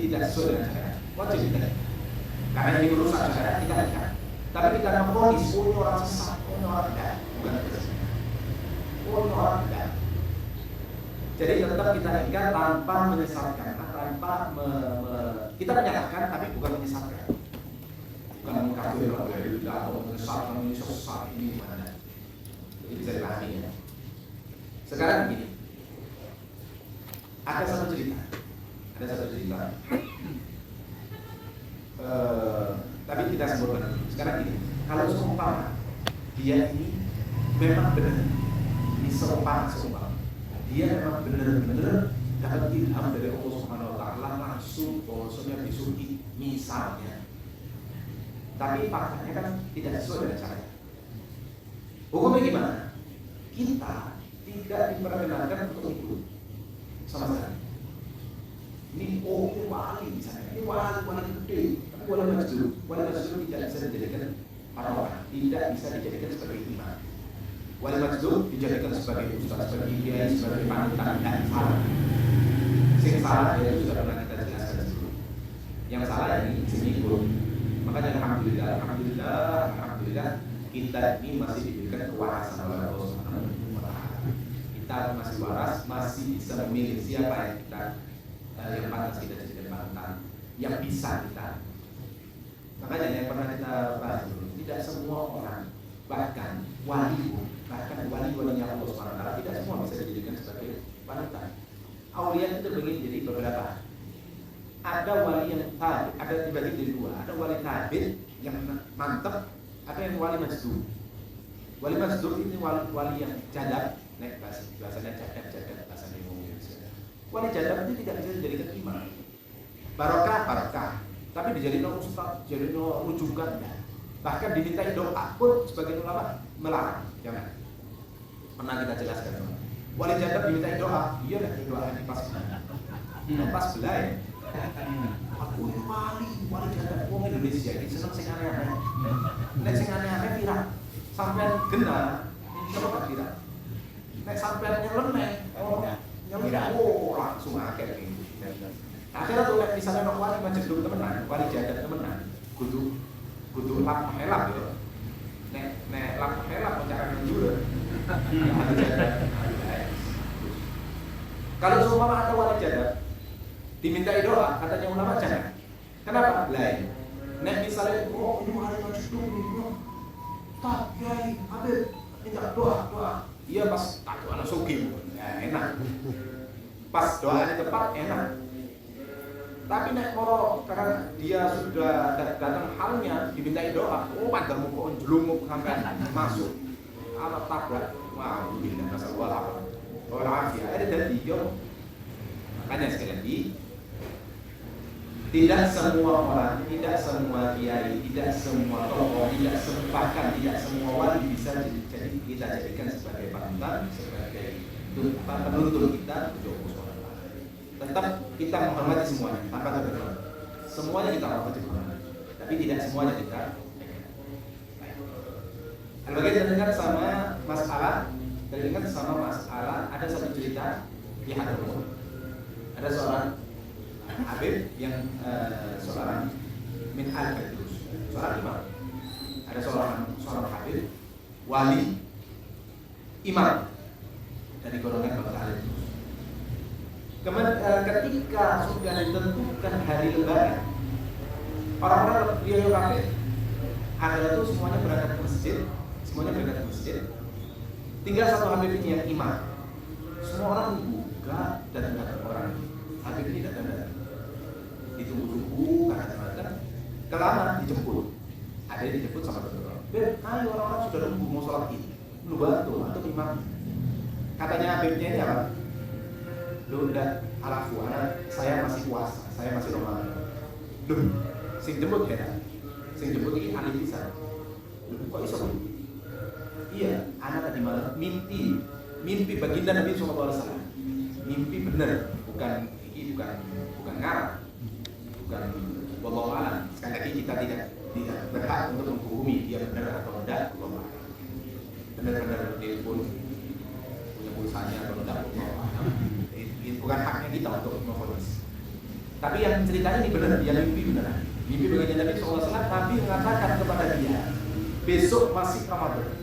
tidak sesuai dengan syariat, wajib kita ikat. Karena ini merusak syariat, kita ikat. Tapi kita memfonis, ini orang sesat, ini orang tidak, bukan itu. Ini orang tidak. Jadi tetap kita ikat tanpa menyesatkan, tanpa kita menyalahkan, tapi bukan menyesatkan. Bukan mengkafir atau menyesatkan, ini sesat, ini mana. Jadi bisa dipahami ya. Sekarang begini, ada satu cerita. Tapi tidak sebutkan. Sekarang gini, kalau seumpama dia ini memang benar, ini seumpama dia memang benar-benar dapat ilham dari Allah Subhanahu Wa Taala langsung, bahwasanya disuruhi misalnya. Tapi faktanya kan tidak sesuai dengan caranya. Hukumnya gimana? Kita tidak diperkenankan untuk ikut sama sekali. Ini wali misalnya, ini wali gede, tapi wali masjid tidak bisa dijadikan pahlawan, tidak bisa dijadikan sebagai imam. Wali masjid dijadikan sebagai ustaz, sebagai kiai, sebagai panutan, dan salah. Yang salah ya sudah pernah kita jelaskan dulu. Yang salah ini ikut. Makanya alhamdulillah kita ini masih diberikan kewarasan oleh Allah Subhanahu wa Ta'ala. Kita masih waras, masih bisa memilih siapa yang kita yang pantas kita jadikan panutan, yang bisa kita. Makanya yang pernah kita bahas dulu, tidak semua orang, bahkan wali-walinya Allah Subhanahu wa Ta'ala tidak semua bisa dijadikan sebagai panutan. Aulia itu terbagi jadi beberapa. Ada wali yang tabib, ada dibagi jadi dua. Ada wali tabib yang mantap, ada yang wali masdud. Wali masdud ini wali yang jadab, bahasanya jadab bahasa Indonesia. Wali jadab itu tidak bisa dijadikan imam. Barokah, tapi dijadikan ustaz, dijadikan rujukan. Bahkan dimintai doa pun sebagian ulama melarang. Jangan. Pernah kita jelaskan. Wali jadab dimintai doa, iya lah doa ini pas belai. Aku ini wali jadab wong Indonesia ini seneng sing aneh-aneh. Nek sing aneh-aneh pirang sampean genah, coba pirang. Nek sampean nyeleneh, langsung akeh iki. Akhirnya tuh nek misalnya wali majeduk temenan, wali jadab temenan, kudu lap helap ya. Nek lap helap cara njur. Kalau seumpama ada wali jadab dimintai doa, katanya ulama jangan. Kenapa? Lain. Nek misalnya, ini wali majeduk, tak kiai, Habib, minta doa. Iya pas tak doa sugi, enak. Pas doanya tepat enak. Tapi nek moro karena dia sudah datang halnya dimintai doa, pandar muka jelumuk sampai masuk. Alat tabrak, wah ini pasal wala. Orang Asia ada dari yo. Makanya sekali lagi, tidak semua orang, tidak semua kiai, tidak semua tokoh, bahkan tidak semua wali bisa jadi kita jadikan sebagai panutan, sebagai penuntun kita untuk Allah. Tetap kita menghormati semuanya, tanpa terkecuali. Semuanya kita hormati, tapi tidak semuanya kita. Kalau kita dengar sama masalah, ada satu cerita di Hadramut. Ada seorang Habib yang seorang min al-Firdaus, seorang imam. Ada seorang Habib, wali, imam dari golongan Bangsa Al-Firdaus. Kemudian ketika sudah ditentukan hari lebaran, orang-orang dia kafir, akhirnya itu semuanya berangkat ke masjid. Tinggal satu Habib ini yang imam. Semua orang nunggu, dan datang orang. Habib ini datang. Ditunggu-tunggu, kadang-kadang kelama dijemput. Ada yang dijemput sama dokter. Beb, ayo orang-orang sudah nunggu mau sholat ini. Lu bantu atau imam. Katanya Habibnya ini apa? Lu udah alafu, saya masih puasa, saya masih Ramadan. Duh, sing jemput ya? Sing jemput ini ahli bisa. Kok iso? Iya, anak tadi malam mimpi baginda Nabi SAW. Mimpi benar, bukan ngarang, bukan wallahu a'lam. Sekali lagi kita tidak berhak untuk menghukumi dia benar atau tidak. Benar-benar dia pun punya pulsanya atau tidak, wallahu a'lam. Bukan haknya kita untuk memfonis. Tapi yang yang cerita ini benar, dia mimpi benar. Mimpi baginda Nabi SAW, Nabi mengatakan kepada dia, besok masih Ramadan.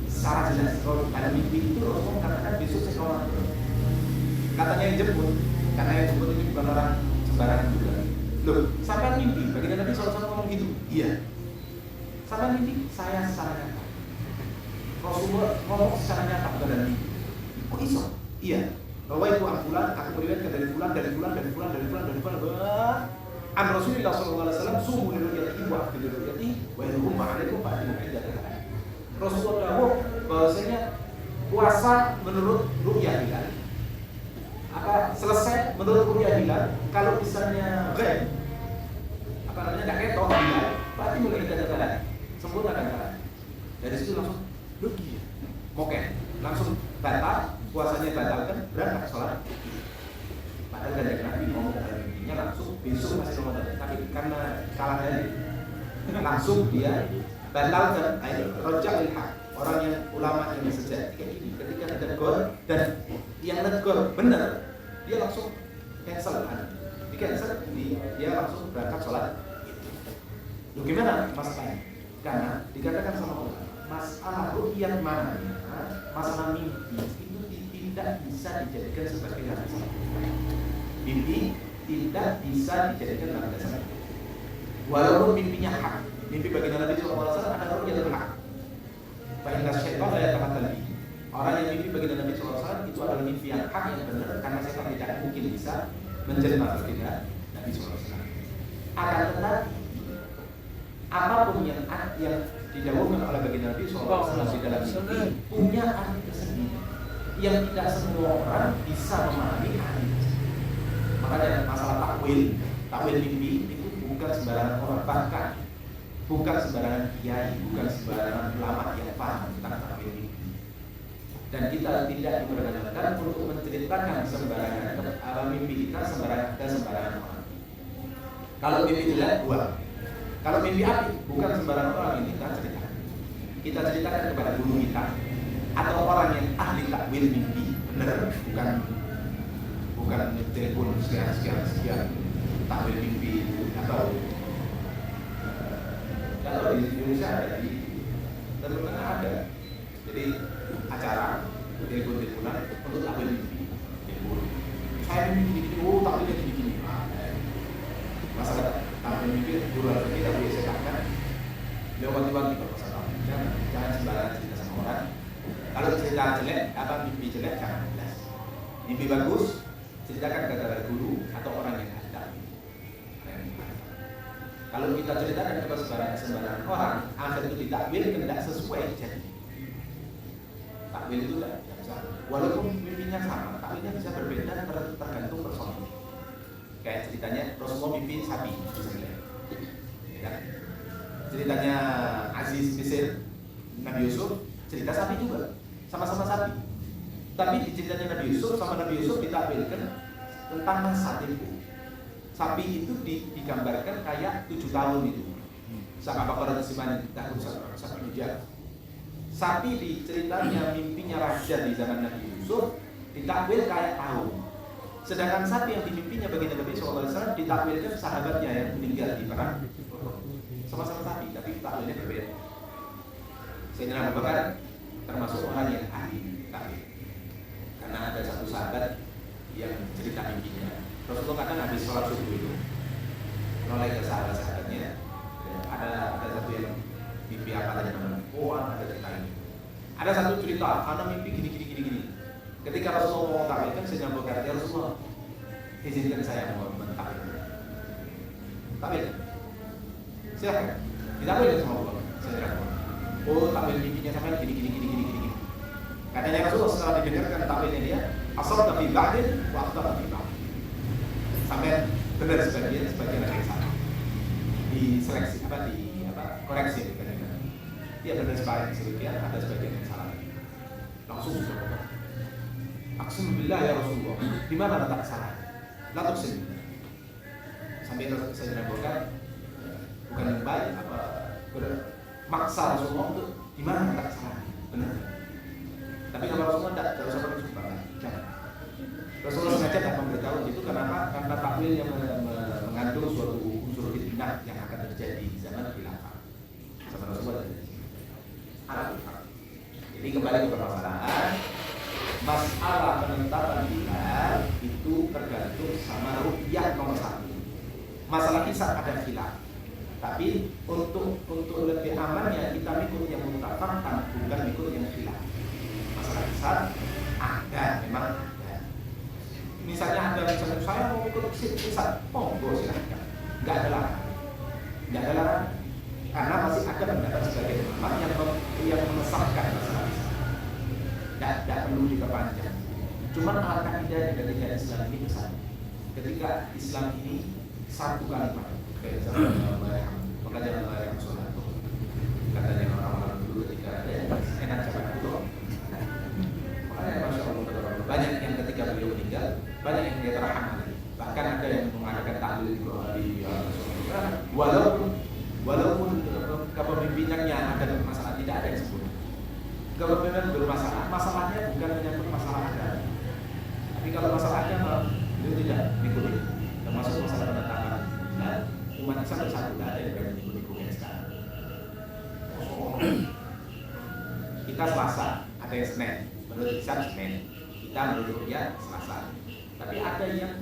Secara jelas, kalau ada mimpi itu Rasulullah mengatakan besok saya Ramadan. Katanya yang jemput, karena yang jemput itu bukan orang sembarangan juga. Loh, sampai mimpi, baginda Nabi SAW ngomong gitu. Iya. Sampai mimpi, saya secara nyata. Rasulullah ngomong secara nyata bukan dari mimpi. Kok iso? Iya. Bahwa itu ambulan, aku meriwayatkan dari bulan. An Rasulullah SAW subuh liru'yati wa afdil liru'yati wa ilhum ma'alaikum ba'di mu'iddah. Rasulullah dawuh bahwasanya puasa menurut ru'yah hilal. Selesai menurut ru'yah hilal, kalau misalnya ghaib enggak ketok hilal, berarti mulai kita jalan. Sempurnakan jalan. Dari situ langsung rugi. Oke, langsung batal, puasanya batalkan, berangkat sholat. Padahal dari Nabi ngomong dari mimpinya langsung besok masih Ramadan, tapi karena kalah dari langsung dia batalkan. Rojak ilhaq, orang yang ulama yang sejati kayak gini, ketika ditegur dan yang negur benar, dia langsung cancel kan? Di cancel, dia langsung berangkat sholat. Loh gimana Mas Pak? Karena dikatakan sama Allah, masalah ru'yat mana, masalah mimpi itu tidak bisa dijadikan sebagai dasar. Mimpi tidak bisa dijadikan sebagai dasar. Walaupun mimpinya hak, mimpi baginda Nabi SAW adalah ru'yatul hak. Fa'inna syaitan la yatamathal bihi. Orang yang mimpi baginda Nabi SAW itu adalah mimpi yang hak, yang benar, karena setan tidak mungkin bisa menjelma baginda Nabi SAW. Akan tetapi apapun yang didahulukan oleh baginda Nabi SAW di dalam mimpi punya arti tersendiri yang tidak semua orang bisa memahami arti. Makanya masalah takwil mimpi itu bukan sembarangan orang, bahkan bukan sembarangan kiai, bukan sembarangan ulama yang paham tentang takwil mimpi. Dan kita tidak diperkenankan untuk menceritakan sembarangan mimpi kita sembarangan orang. Kalau mimpi jelek, buang. Kalau mimpi api, bukan sembarangan orang yang kita ceritakan. Kita ceritakan kepada guru kita atau orang yang ahli takwil mimpi, benar, bukan telepon sekian takwil mimpi atau kalau di Indonesia ada, di Teluk Tengah ada. Jadi acara telepon-teleponan untuk takwil mimpi. Saya mimpi gini, takwilnya gini. Masalah takwil mimpi dua kita biasa kan lewat-lewat kita masalah. Jangan sembarangan cerita sama orang. Kalau cerita jelek, mimpi jelek jangan jelas. Mimpi bagus, ceritakan kepada guru atau orang yang ada. Kalau kita ceritakan kepada sembarangan orang, akhir itu ditakwil tidak sesuai jadi. Takwil itu tidak bisa. Walaupun mimpinya sama, takwilnya bisa berbeda tergantung personil. Kayak ceritanya Rasulullah mimpi sapi, ya. Ceritanya Aziz Misir, Nabi Yusuf cerita sapi juga, sama-sama sapi. Tapi di ceritanya Nabi Yusuf sama Nabi Yusuf ditampilkan tentang masa tempo. Sapi itu digambarkan kayak 7 tahun itu. Sama Baqarah Siman tahun satu ujar. Sapi di ceritanya mimpinya raja di zaman Nabi Yusuf ditakwil kayak tahun. Sedangkan sapi yang dimimpinya baginda Nabi SAW ditakwilkan sahabatnya yang meninggal di perang. Sama-sama sapi, tapi takwilnya berbeda. Sayyidina Abu Bakar termasuk orang yang ahli takwil. Karena ada satu sahabat yang cerita mimpinya. Rasulullah katakan habis sholat subuh itu noleh ke sahabat-sahabatnya. Ada satu yang mimpi apa tadi namanya? Oh, ada cerita ini. Ada satu cerita, anak mimpi gini. Ketika Rasulullah mau takwilkan, Sayyidina Abu Bakar, ya Rasulullah, izinkan saya mau mentakwil. Takwil. Silakan. Ditakwil sama Allah. Sayyidina Abu Bakar. Oh, takwil mimpinya sampai gini. Katanya Rasulullah setelah didengarkan takwilnya dia, asal tapi ba'din wa afdal fi ba'd. Sampai benar sebagian ada yang salah. Diseleksi koreksi kadang-kadang. Dia benar sebagian, ada sebagian yang salah. Langsung sudah. Aqsam billah ya Rasulullah, di mana letak salah? Latuk sini. Sampai Sayyidina Abu Bakar bukan yang baik maksa Rasulullah untuk di mana letak salah? Benar. Tapi kalau Rasulullah tidak usah pakai sumpah. Jangan. Rasulullah sengaja tidak memberitahu itu kenapa? Karena takwil dalilnya mengandung suatu unsur fitnah yang akan terjadi di zaman khilafah zaman Rasulullah. Jadi kembali ke permasalahan, masalah penetapan hilal itu tergantung sama ru'yah nomor 1. Masalah kisah ada khilaf, tapi untuk lebih amannya kita ikut yang mutafaqan, bukan ikut yang khilaf. Masalah kisah ada, memang ada. Misalnya saya mau ikut kisah, monggo silahkan, nggak ada larangan, karena masih ada pendapat sebagai ulama yang mengesahkan masalah kisah. Tidak perlu diperpanjang. Cuma alangkah indahnya ketika Islam ini besar. Ketika Islam ini satu kalimat, kayak makanya Allah yang sholat. Katanya orang-orang dulu ketika ada enak cepat dulu. Makanya Masya Allah, banyak yang ketika beliau meninggal, banyak yang dia teraham. Bahkan ada yang mengadakan tahlil di walaupun kepemimpinannya ada masalah, tidak ada yang sempurna. Kepemimpinan bermasalah, masalahnya bukan menyangkut masalah agama. Tapi kalau masalah agama, beliau tidak ikuti. Termasuk masalah penetapan. Nah, umat Islam bersatu, tidak ada yang berani ikut-ikut sekarang. Kita Selasa, ada yang Senin. Menurut Islam Senin, kita menurut ya Selasa. Tapi ada yang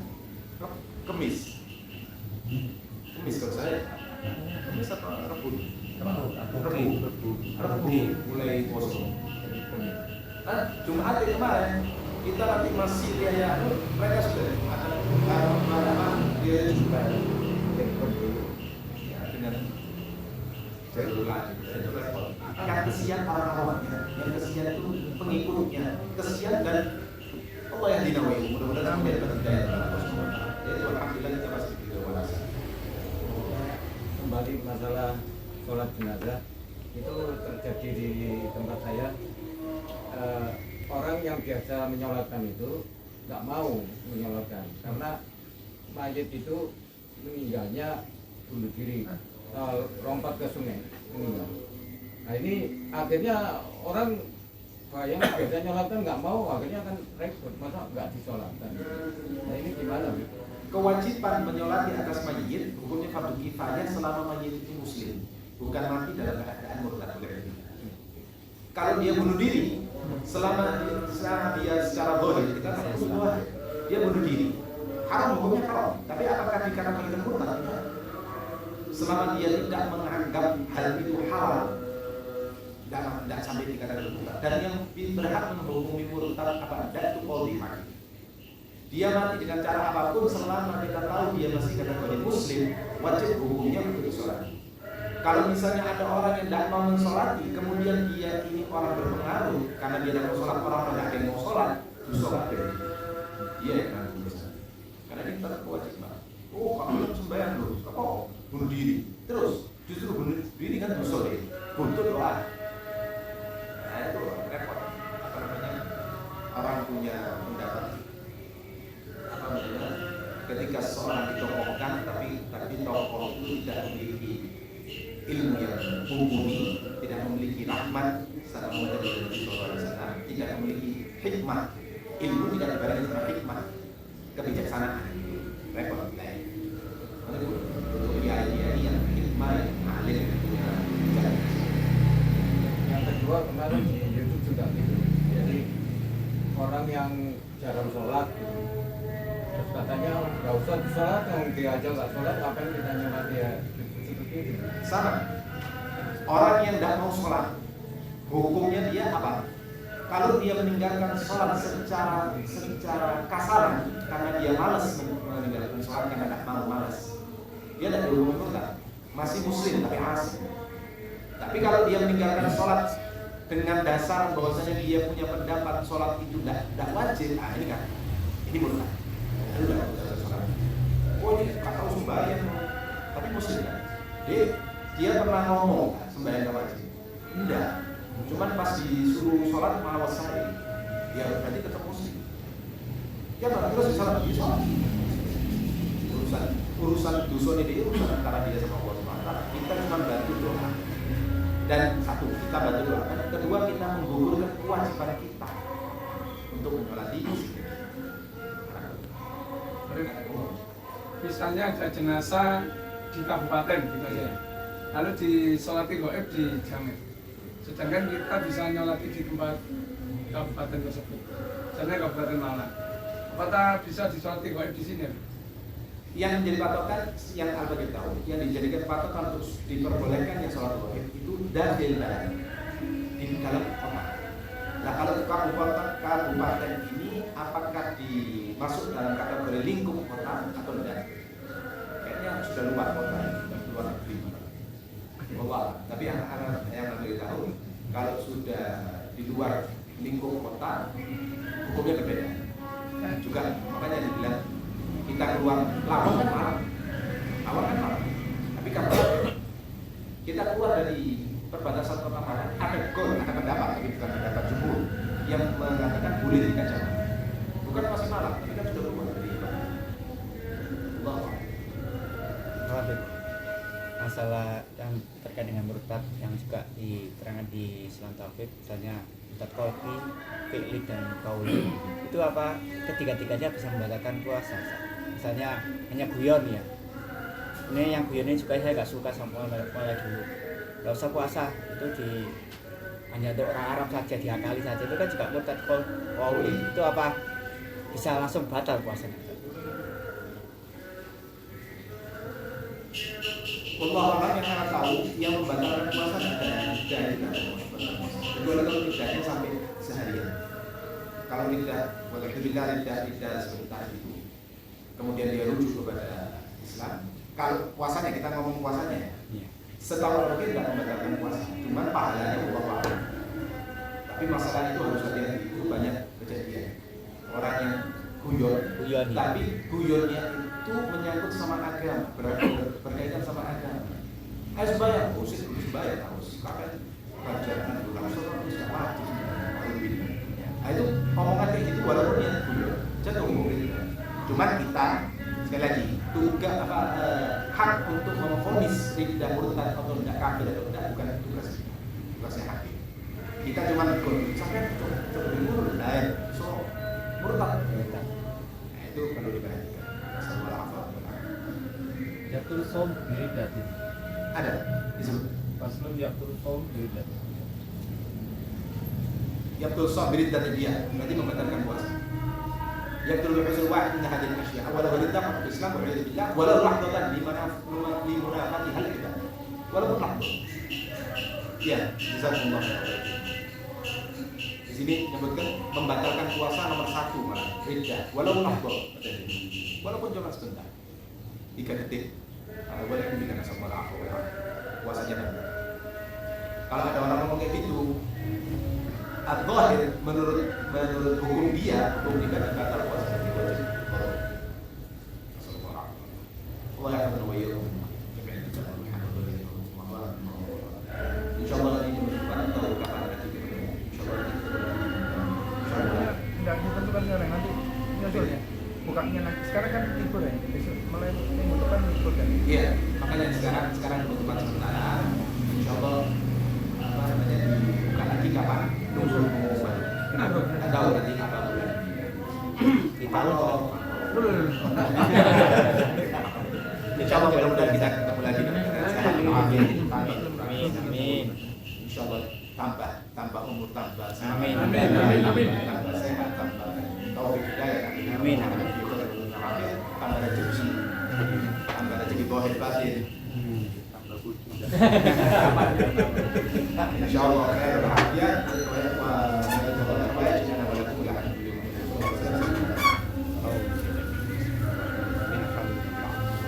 Kemis kalau saya, Kemis apa Rebu? Rebu mulai kosong. Jumat kemarin kita nanti masih dia mereka sudah dia juga dengan jalan itu repot. Yang kesian para awamnya, yang kesian itu pengikutnya, kesian dan Allah yang dinawai. Mudah-mudahan kami dapat hidayah dari Allah SWT. Jadi alhamdulillah kita masih tidak. Kembali masalah sholat jenazah itu terjadi di tempat saya. Orang yang biasa menyolatkan itu nggak mau menyolatkan karena mayit itu meninggalnya bunuh diri, lompat ke sungai meninggal. Nah ini akhirnya orang yang biasa nyolatkan nggak mau, akhirnya kan repot, masa nggak disolatkan. Nah ini gimana? Kewajiban menyolati atas mayit hukumnya fardu kifayah selama mayit itu muslim, bukan mati dalam keadaan murtad. Kalau dia bunuh diri, selama dia secara zahir kita kan dia bunuh diri, haram hukumnya haram. Tapi apakah dikatakan murtad? Selama dia tidak menganggap hal itu halal, tidak sampai dikatakan murtad. Dan yang berhak menghukumi murtad apa? Ada itu qauli hakim. Dia mati dengan cara apapun selama kita tahu dia masih kategori muslim, wajib hukumnya untuk disolati. Kalau misalnya ada orang yang tidak mau mensolati, kemudian dia ini orang berpengaruh karena dia tidak mau sholat, orang tidak ada yang mau sholat, disolat dia yang akan bisa. Karena ini tetap kewajiban. Oh, kamu sembahyang loh, kok bunuh diri? Terus justru bunuh diri kan dosa deh, buntut doa. Nah itu repot. Apa namanya? Orang punya pendapat. Ketika seorang ditokohkan tapi tokoh itu tidak memiliki ilmu yang mumpuni, tidak memiliki rahmat secara modern dari Rasulullah, tidak memiliki hikmah, ilmu tidak dibarengi dengan hikmah, kebijaksanaan, repot lain. Untuk dia yang hikmah, yang alim, yang kedua kemarin di YouTube juga gitu. Jadi orang yang jarang sholat terus katanya nggak usah sholat, yang dia aja nggak sholat, ngapain kita nyolat dia seperti itu? Sama. Orang yang tidak mau sholat, hukumnya dia apa? Kalau dia meninggalkan sholat secara kasaran karena dia malas meninggalkan sholat karena tidak mau, malas, dia tidak berhukum murtad, masih muslim tapi asing. Tapi kalau dia meninggalkan sholat dengan dasar bahwasanya dia punya pendapat sholat itu tidak wajib, ini kan, ini murtad. Oh ini kata sembahyang, tapi muslim kan? Dia pernah ngomong sembahyang gak wajib? Enggak, cuman pas disuruh sholat malah wasai, ya berarti tetap muslim. Ya terus di sholat, urusan dusun ini urusan antara dia sama Allah SWT. Kita cuma bantu doa. Dan satu, kita bantu doa. Kedua, kita menggugurkan kewajiban kita untuk menyolati muslim. misalnya ada jenazah di kabupaten gitu aja, lalu disolati gaib di Jamet, sedangkan kita bisa nyolati di tempat kabupaten tersebut, misalnya Kabupaten Malang. Apakah bisa disolati gaib di sini? Yang menjadi patokan yang Alba tahu, yang dijadikan patokan untuk diperbolehkannya sholat gaib itu dari balad di dalam kota. Nah kalau kabupaten ini apakah dimasuk dalam kategori lingkup kota atau tidak? Kayaknya sudah luar kota, luar negeri. Tapi yang Alba tahu kalau sudah di luar lingkup kota hukumnya berbeda. Juga makanya dibilang kita keluar Lawang kan malam, tapi kalau kita keluar dari perbatasan kota Malang ada pendapat, tapi bukan pendapat jumhur yang mengatakan boleh dikacau, bukan masih malam, tapi kan sudah keluar dari Allah. Masalah yang terkait dengan murtad yang juga diterangkan di Islam Taufik, misalnya murtad qalbi, fi'li dan qauli, itu apa ketiga-tiganya bisa membatalkan puasa. Misalnya hanya guyon ya, ini yang guyon ini juga saya nggak suka sama mulai dulu, nggak usah puasa, itu hanya untuk orang Arab saja, diakali saja, itu kan juga murtad qauli, itu apa bisa langsung batal puasanya. Allah yang sangat tahu yang membatalkan puasa tidak kecuali kalau tidaknya sampai seharian. Kalau tidak, tidak sebentar itu, kemudian dia rujuk kepada Islam. Kalau puasanya, kita ngomong puasanya ya, setahu mungkin tidak membatalkan puasa, cuman pahalanya Allah paham. Tapi masalah itu harus hati-hati, itu banyak kejadian orang yang guyon, tapi guyonnya itu menyangkut sama agama, berkaitan sama agama. Harus bayar, harus bayar, harus kapan pelajaran dulu, harus tidak wajib. Nah itu omongan kayak gitu walaupun yang guyon, cenderung mungkin. Cuman kita sekali lagi tugas hak untuk memvonis tidak murtad atau tidak kafir atau tidak bukan tugasnya hakim. Kita cuma sampai coba lain, so murtad. Nah itu perlu diperhatikan. Sebuah hafal. Yatul som biridat itu. Ada disebut. Paslon yatul som biridat. Yatul som biridat dia berarti membatalkan puasa. Yatul bihusul wahid min hadhihi al-ashya' awal walidaq Islam wa billah walau lahdatan limunafati hal kita. Walaupun lahdah. Ya, jazakumullah. Di sini menyebutkan membatalkan puasa nomor 1 malah riddah walau lahdah. Walaupun cuma sebentar. 3 detik. Boleh diberikan sama Allah puasanya benar. Kalau ada orang ngomong kayak gitu, Al-Zahir menurut hukum dia batal puasa dia wajib. Allah yang menurut Insyaallah ini merupakan tahu kapan nanti kita insyaallah kita tidak ditentukan sekarang, nanti nyusulnya bukannya nanti sekarang kan libur ya, besok mulai minggu depan libur kan. Iya, makanya sekarang penutupan sementara insyaallah dibuka lagi kapan nunggu pengumuman. Nggak tahu nanti apa bulan. Kalau insyaallah mudah-mudahan kita ketemu lagi dengan sehat walafiat. Amin. Insyaallah tambah umur, tambah sehat. Amin. Tambah sehat, tambah taufik hidayah. Amin. Tambah rezeki. Tambah rezeki zahir batin. Tambah puji. Insyaallah khair walafiat.